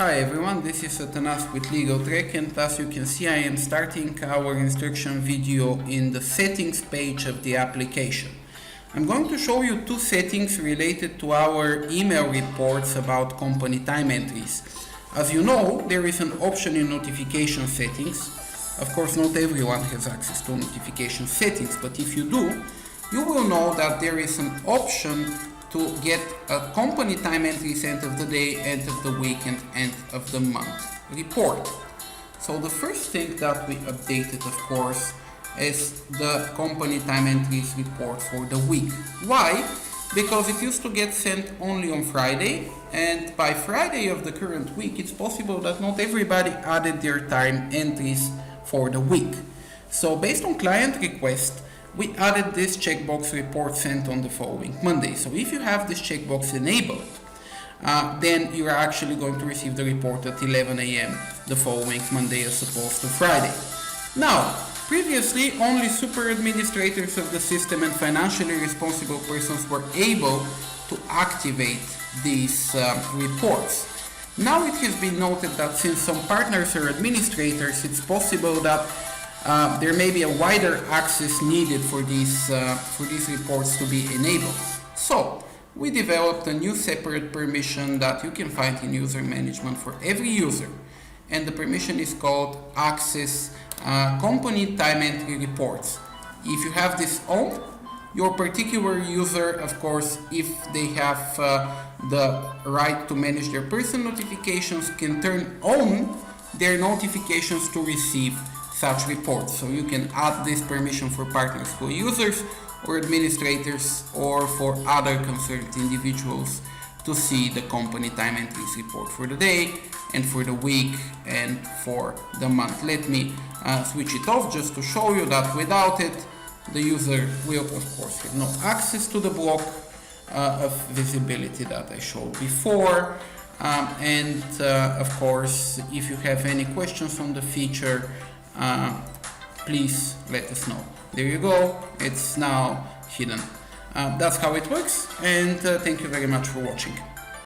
Hi everyone, this is Atanas with LegalTrek, and as you can see I am starting our instruction video in the settings page of the application. I'm going to show you two settings related to our email reports about company time entries. As you know, there is an option in notification settings. Of course, not everyone has access to notification settings, but if you do, you will know that there is an option to get a company time entries end of the day, end of the week, and end of the month report. So the first thing that we updated, of course, is the company time entries report for the week. Why? Because it used to get sent only on Friday, and by Friday of the current week, it's possible that not everybody added their time entries for the week. So based on client request, we added this checkbox report sent on the following Monday. So if you have this checkbox enabled, then you are actually going to receive the report at 11 a.m. the following Monday as opposed to Friday. Now, previously, only super administrators of the system and financially responsible persons were able to activate these reports. Now it has been noted that since some partners are administrators, it's possible that there may be a wider access needed for these reports to be enabled. So we developed a new separate permission that you can find in user management for every user, and the permission is called access company time entry reports. If you have this on, your particular user, of course, if they have the right to manage their personal notifications, can turn on their notifications to receive such reports. So you can add this permission for partners, for users or administrators, or for other concerned individuals to see the company time entries report for the day and for the week and for the month. Let me switch it off just to show you that without it, the user will of course have no access to the block of visibility that I showed before. Of course, if you have any questions on the feature, please let us know. There you go, it's now hidden. That's how it works, and thank you very much for watching.